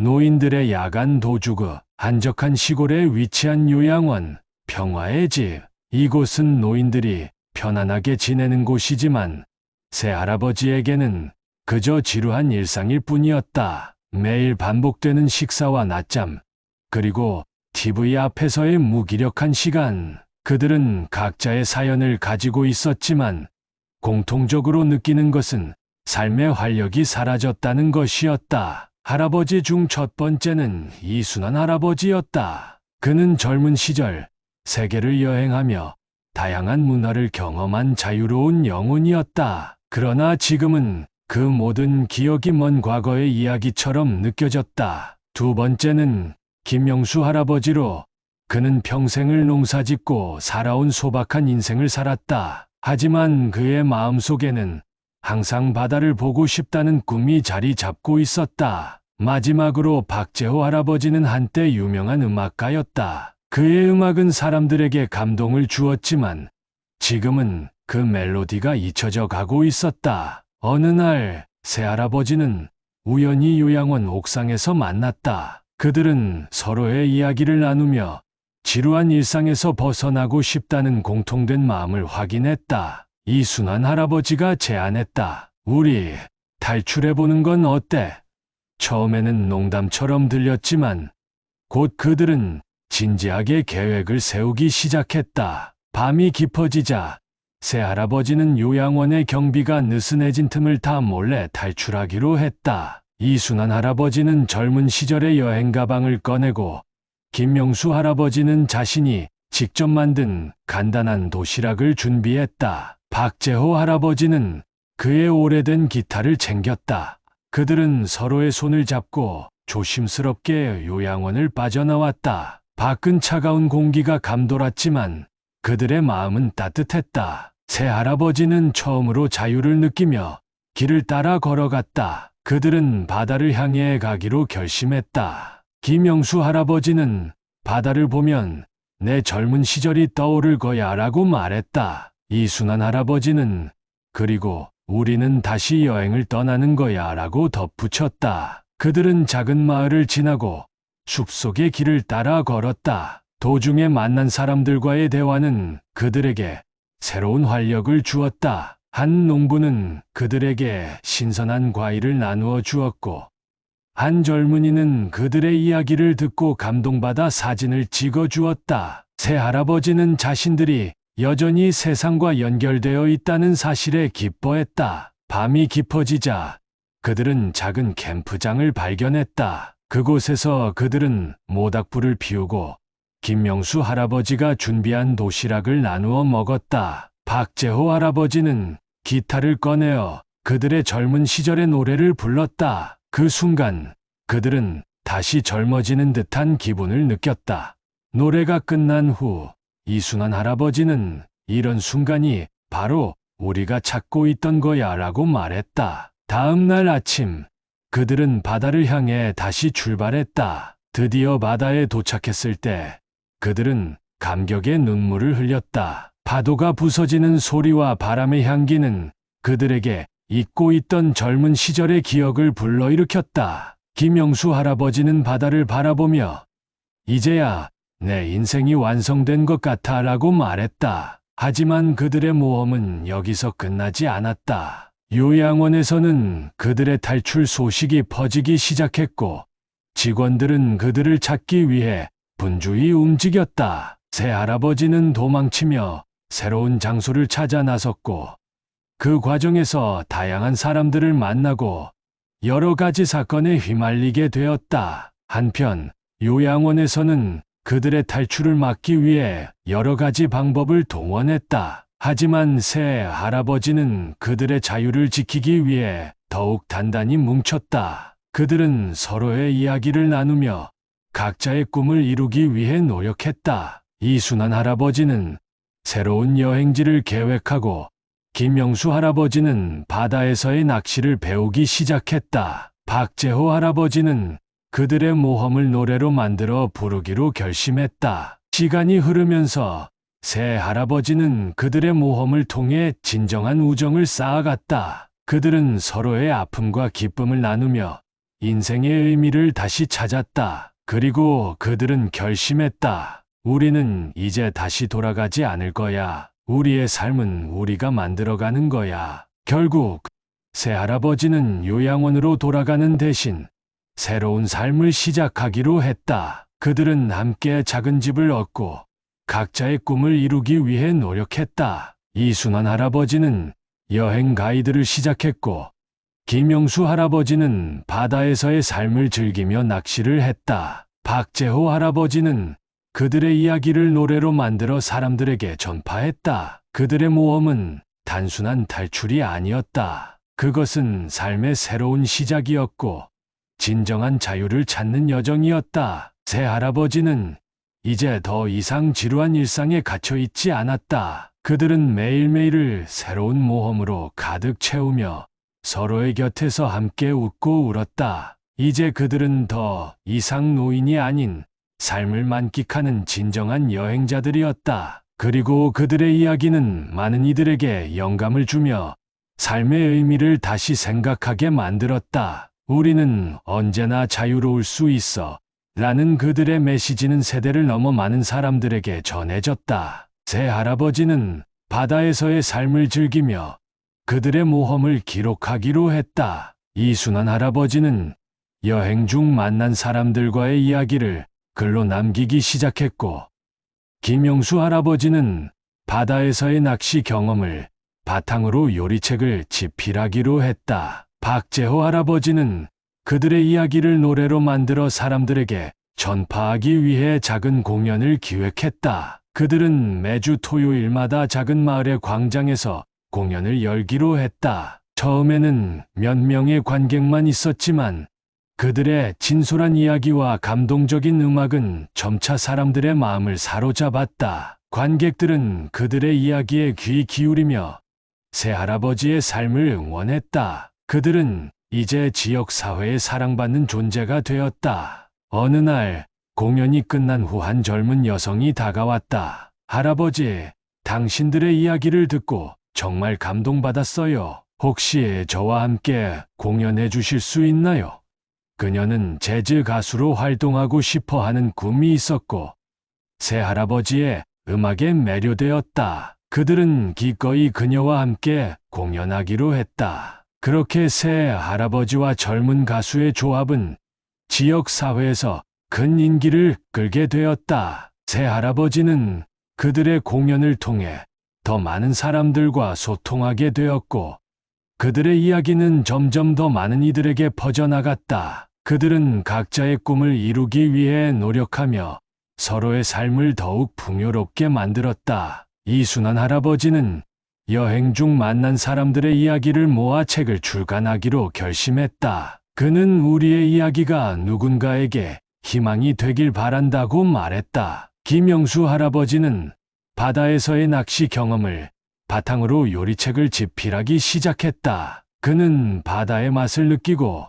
노인들의 야간 도주구, 한적한 시골에 위치한 요양원, 평화의 집. 이곳은 노인들이 편안하게 지내는 곳이지만 새할아버지에게는 그저 지루한 일상일 뿐이었다. 매일 반복되는 식사와 낮잠, 그리고 TV 앞에서의 무기력한 시간. 그들은 각자의 사연을 가지고 있었지만 공통적으로 느끼는 것은 삶의 활력이 사라졌다는 것이었다. 할아버지 중 첫 번째는 이순환 할아버지였다. 그는 젊은 시절 세계를 여행하며 다양한 문화를 경험한 자유로운 영혼이었다. 그러나 지금은 그 모든 기억이 먼 과거의 이야기처럼 느껴졌다. 두 번째는 김영수 할아버지로, 그는 평생을 농사짓고 살아온 소박한 인생을 살았다. 하지만 그의 마음속에는 항상 바다를 보고 싶다는 꿈이 자리 잡고 있었다. 마지막으로 박재호 할아버지는 한때 유명한 음악가였다. 그의 음악은 사람들에게 감동을 주었지만 지금은 그 멜로디가 잊혀져 가고 있었다. 어느 날 새할아버지는 우연히 요양원 옥상에서 만났다. 그들은 서로의 이야기를 나누며 지루한 일상에서 벗어나고 싶다는 공통된 마음을 확인했다. 이순환 할아버지가 제안했다. 우리 탈출해보는 건 어때? 처음에는 농담처럼 들렸지만 곧 그들은 진지하게 계획을 세우기 시작했다. 밤이 깊어지자 새할아버지는 요양원의 경비가 느슨해진 틈을 타 몰래 탈출하기로 했다. 이순환 할아버지는 젊은 시절의 여행 가방을 꺼내고 김명수 할아버지는 자신이 직접 만든 간단한 도시락을 준비했다. 박재호 할아버지는 그의 오래된 기타를 챙겼다. 그들은 서로의 손을 잡고 조심스럽게 요양원을 빠져나왔다. 밖은 차가운 공기가 감돌았지만 그들의 마음은 따뜻했다. 새할아버지는 처음으로 자유를 느끼며 길을 따라 걸어갔다. 그들은 바다를 향해 가기로 결심했다. 김영수 할아버지는 바다를 보면 내 젊은 시절이 떠오를 거야 라고 말했다. 이순환 할아버지는 그리고 우리는 다시 여행을 떠나는 거야 라고 덧붙였다. 그들은 작은 마을을 지나고 숲속의 길을 따라 걸었다. 도중에 만난 사람들과의 대화는 그들에게 새로운 활력을 주었다. 한 농부는 그들에게 신선한 과일을 나누어 주었고, 한 젊은이는 그들의 이야기를 듣고 감동받아 사진을 찍어 주었다. 새할아버지는 자신들이 여전히 세상과 연결되어 있다는 사실에 기뻐했다. 밤이 깊어지자 그들은 작은 캠프장을 발견했다. 그곳에서 그들은 모닥불을 피우고 김명수 할아버지가 준비한 도시락을 나누어 먹었다. 박재호 할아버지는 기타를 꺼내어 그들의 젊은 시절의 노래를 불렀다. 그 순간 그들은 다시 젊어지는 듯한 기분을 느꼈다. 노래가 끝난 후 이순환 할아버지는 이런 순간이 바로 우리가 찾고 있던 거야 라고 말했다. 다음 날 아침 그들은 바다를 향해 다시 출발했다. 드디어 바다에 도착했을 때 그들은 감격의 눈물을 흘렸다. 파도가 부서지는 소리와 바람의 향기는 그들에게 잊고 있던 젊은 시절의 기억을 불러일으켰다. 김영수 할아버지는 바다를 바라보며 이제야 내 인생이 완성된 것 같아 라고 말했다. 하지만 그들의 모험은 여기서 끝나지 않았다. 요양원에서는 그들의 탈출 소식이 퍼지기 시작했고 직원들은 그들을 찾기 위해 분주히 움직였다. 새할아버지는 도망치며 새로운 장소를 찾아 나섰고 그 과정에서 다양한 사람들을 만나고 여러 가지 사건에 휘말리게 되었다. 한편 요양원에서는 그들의 탈출을 막기 위해 여러 가지 방법을 동원했다. 하지만 새할아버지는 그들의 자유를 지키기 위해 더욱 단단히 뭉쳤다. 그들은 서로의 이야기를 나누며 각자의 꿈을 이루기 위해 노력했다. 이순환 할아버지는 새로운 여행지를 계획하고 김영수 할아버지는 바다에서의 낚시를 배우기 시작했다. 박재호 할아버지는 그들의 모험을 노래로 만들어 부르기로 결심했다. 시간이 흐르면서 새할아버지는 그들의 모험을 통해 진정한 우정을 쌓아갔다. 그들은 서로의 아픔과 기쁨을 나누며 인생의 의미를 다시 찾았다. 그리고 그들은 결심했다. 우리는 이제 다시 돌아가지 않을 거야. 우리의 삶은 우리가 만들어가는 거야. 결국 새할아버지는 요양원으로 돌아가는 대신 새로운 삶을 시작하기로 했다. 그들은 함께 작은 집을 얻고 각자의 꿈을 이루기 위해 노력했다. 이순환 할아버지는 여행 가이드를 시작했고 김영수 할아버지는 바다에서의 삶을 즐기며 낚시를 했다. 박재호 할아버지는 그들의 이야기를 노래로 만들어 사람들에게 전파했다. 그들의 모험은 단순한 탈출이 아니었다. 그것은 삶의 새로운 시작이었고 진정한 자유를 찾는 여정이었다. 새 할아버지는 이제 더 이상 지루한 일상에 갇혀 있지 않았다. 그들은 매일매일을 새로운 모험으로 가득 채우며 서로의 곁에서 함께 웃고 울었다. 이제 그들은 더 이상 노인이 아닌 삶을 만끽하는 진정한 여행자들이었다. 그리고 그들의 이야기는 많은 이들에게 영감을 주며 삶의 의미를 다시 생각하게 만들었다. 우리는 언제나 자유로울 수 있어. 라는 그들의 메시지는 세대를 넘어 많은 사람들에게 전해졌다. 새 할아버지는 바다에서의 삶을 즐기며 그들의 모험을 기록하기로 했다. 이순환 할아버지는 여행 중 만난 사람들과의 이야기를 글로 남기기 시작했고, 김영수 할아버지는 바다에서의 낚시 경험을 바탕으로 요리책을 집필하기로 했다. 박재호 할아버지는 그들의 이야기를 노래로 만들어 사람들에게 전파하기 위해 작은 공연을 기획했다. 그들은 매주 토요일마다 작은 마을의 광장에서 공연을 열기로 했다. 처음에는 몇 명의 관객만 있었지만 그들의 진솔한 이야기와 감동적인 음악은 점차 사람들의 마음을 사로잡았다. 관객들은 그들의 이야기에 귀 기울이며 새 할아버지의 삶을 응원했다. 그들은 이제 지역 사회에 사랑받는 존재가 되었다. 어느 날 공연이 끝난 후 한 젊은 여성이 다가왔다. 할아버지, 당신들의 이야기를 듣고 정말 감동받았어요. 혹시 저와 함께 공연해 주실 수 있나요? 그녀는 재즈 가수로 활동하고 싶어 하는 꿈이 있었고 새 할아버지의 음악에 매료되었다. 그들은 기꺼이 그녀와 함께 공연하기로 했다. 그렇게 새 할아버지와 젊은 가수의 조합은 지역 사회에서 큰 인기를 끌게 되었다. 새 할아버지는 그들의 공연을 통해 더 많은 사람들과 소통하게 되었고 그들의 이야기는 점점 더 많은 이들에게 퍼져나갔다. 그들은 각자의 꿈을 이루기 위해 노력하며 서로의 삶을 더욱 풍요롭게 만들었다. 이순환 할아버지는 여행 중 만난 사람들의 이야기를 모아 책을 출간하기로 결심했다. 그는 우리의 이야기가 누군가에게 희망이 되길 바란다고 말했다. 김영수 할아버지는 바다에서의 낚시 경험을 바탕으로 요리책을 집필하기 시작했다. 그는 바다의 맛을 느끼고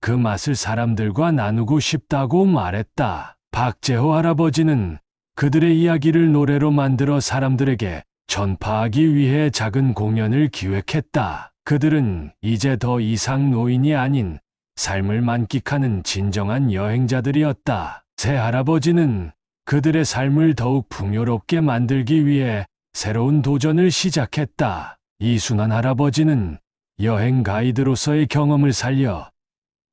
그 맛을 사람들과 나누고 싶다고 말했다. 박재호 할아버지는 그들의 이야기를 노래로 만들어 사람들에게 전파하기 위해 작은 공연을 기획했다. 그들은 이제 더 이상 노인이 아닌 삶을 만끽하는 진정한 여행자들이었다. 새 할아버지는 그들의 삶을 더욱 풍요롭게 만들기 위해 새로운 도전을 시작했다. 이순환 할아버지는 여행 가이드로서의 경험을 살려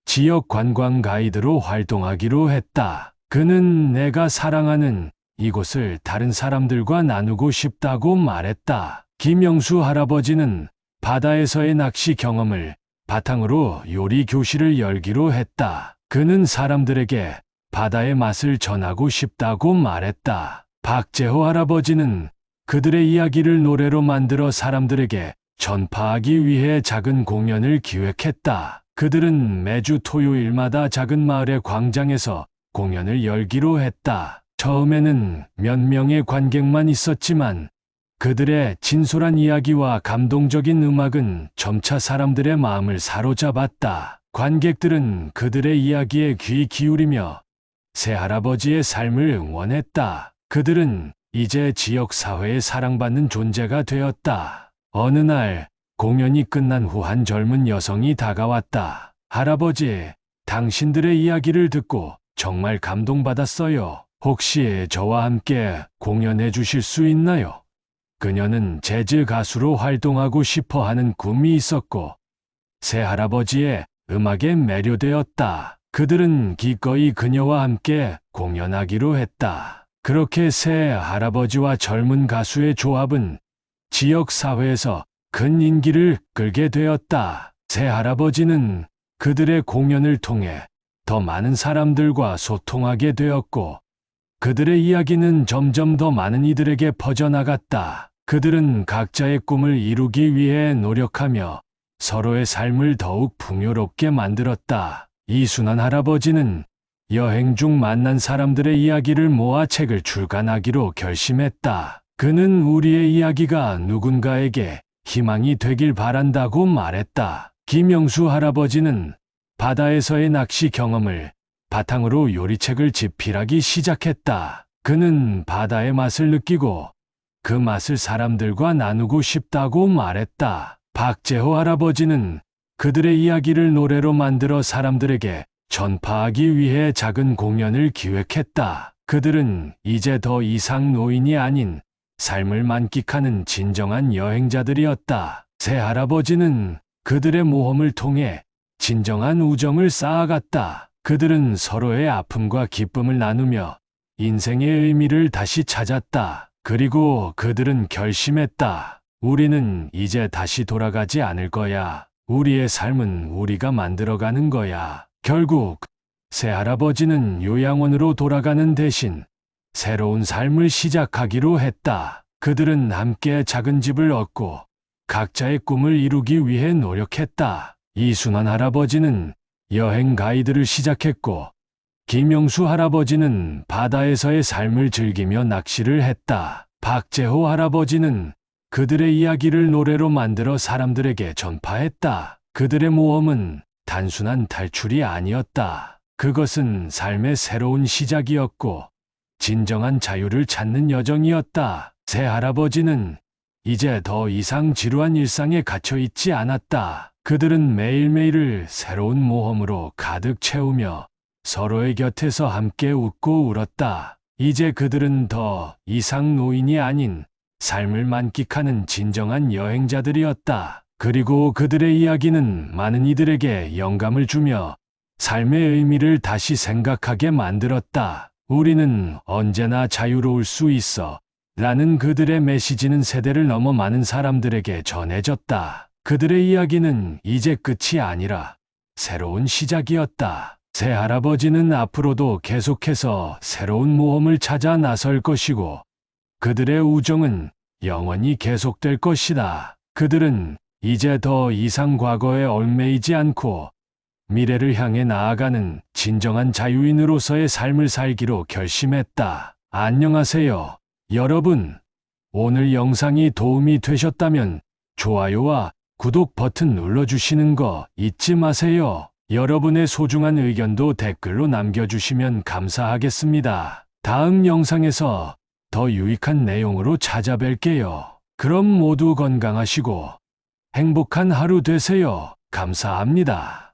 지역 관광 가이드로 활동하기로 했다. 그는 내가 사랑하는 이곳을 다른 사람들과 나누고 싶다고 말했다. 김영수 할아버지는 바다에서의 낚시 경험을 바탕으로 요리 교실을 열기로 했다. 그는 사람들에게 바다의 맛을 전하고 싶다고 말했다. 박재호 할아버지는 그들의 이야기를 노래로 만들어 사람들에게 전파하기 위해 작은 공연을 기획했다. 그들은 매주 토요일마다 작은 마을의 광장에서 공연을 열기로 했다. 처음에는 몇 명의 관객만 있었지만 그들의 진솔한 이야기와 감동적인 음악은 점차 사람들의 마음을 사로잡았다. 관객들은 그들의 이야기에 귀 기울이며 새 할아버지의 삶을 응원했다. 그들은 이제 지역 사회에 사랑받는 존재가 되었다. 어느 날 공연이 끝난 후 한 젊은 여성이 다가왔다. 할아버지, 당신들의 이야기를 듣고 정말 감동받았어요. 혹시 저와 함께 공연해 주실 수 있나요? 그녀는 재즈 가수로 활동하고 싶어 하는 꿈이 있었고, 새할아버지의 음악에 매료되었다. 그들은 기꺼이 그녀와 함께 공연하기로 했다. 그렇게 새할아버지와 젊은 가수의 조합은 지역 사회에서 큰 인기를 끌게 되었다. 새할아버지는 그들의 공연을 통해 더 많은 사람들과 소통하게 되었고, 그들의 이야기는 점점 더 많은 이들에게 퍼져나갔다. 그들은 각자의 꿈을 이루기 위해 노력하며 서로의 삶을 더욱 풍요롭게 만들었다. 이순환 할아버지는 여행 중 만난 사람들의 이야기를 모아 책을 출간하기로 결심했다. 그는 우리의 이야기가 누군가에게 희망이 되길 바란다고 말했다. 김영수 할아버지는 바다에서의 낚시 경험을 바탕으로 요리책을 집필하기 시작했다. 그는 바다의 맛을 느끼고 그 맛을 사람들과 나누고 싶다고 말했다. 박재호 할아버지는 그들의 이야기를 노래로 만들어 사람들에게 전파하기 위해 작은 공연을 기획했다. 그들은 이제 더 이상 노인이 아닌 삶을 만끽하는 진정한 여행자들이었다. 새할아버지는 그들의 모험을 통해 진정한 우정을 쌓아갔다. 그들은 서로의 아픔과 기쁨을 나누며 인생의 의미를 다시 찾았다. 그리고 그들은 결심했다. 우리는 이제 다시 돌아가지 않을 거야. 우리의 삶은 우리가 만들어가는 거야. 결국 새할아버지는 요양원으로 돌아가는 대신 새로운 삶을 시작하기로 했다. 그들은 함께 작은 집을 얻고 각자의 꿈을 이루기 위해 노력했다. 이순환 할아버지는 여행 가이드를 시작했고, 김영수 할아버지는 바다에서의 삶을 즐기며 낚시를 했다. 박재호 할아버지는 그들의 이야기를 노래로 만들어 사람들에게 전파했다. 그들의 모험은 단순한 탈출이 아니었다. 그것은 삶의 새로운 시작이었고, 진정한 자유를 찾는 여정이었다. 새할아버지는 이제 더 이상 지루한 일상에 갇혀 있지 않았다. 그들은 매일매일을 새로운 모험으로 가득 채우며 서로의 곁에서 함께 웃고 울었다. 이제 그들은 더 이상 노인이 아닌 삶을 만끽하는 진정한 여행자들이었다. 그리고 그들의 이야기는 많은 이들에게 영감을 주며 삶의 의미를 다시 생각하게 만들었다. 우리는 언제나 자유로울 수 있어. 라는 그들의 메시지는 세대를 넘어 많은 사람들에게 전해졌다. 그들의 이야기는 이제 끝이 아니라 새로운 시작이었다. 새할아버지는 앞으로도 계속해서 새로운 모험을 찾아 나설 것이고, 그들의 우정은 영원히 계속될 것이다. 그들은 이제 더 이상 과거에 얽매이지 않고 미래를 향해 나아가는 진정한 자유인으로서의 삶을 살기로 결심했다. 안녕하세요, 여러분. 오늘 영상이 도움이 되셨다면 좋아요와 구독 버튼 눌러주시는 거 잊지 마세요. 여러분의 소중한 의견도 댓글로 남겨주시면 감사하겠습니다. 다음 영상에서 더 유익한 내용으로 찾아뵐게요. 그럼 모두 건강하시고 행복한 하루 되세요. 감사합니다.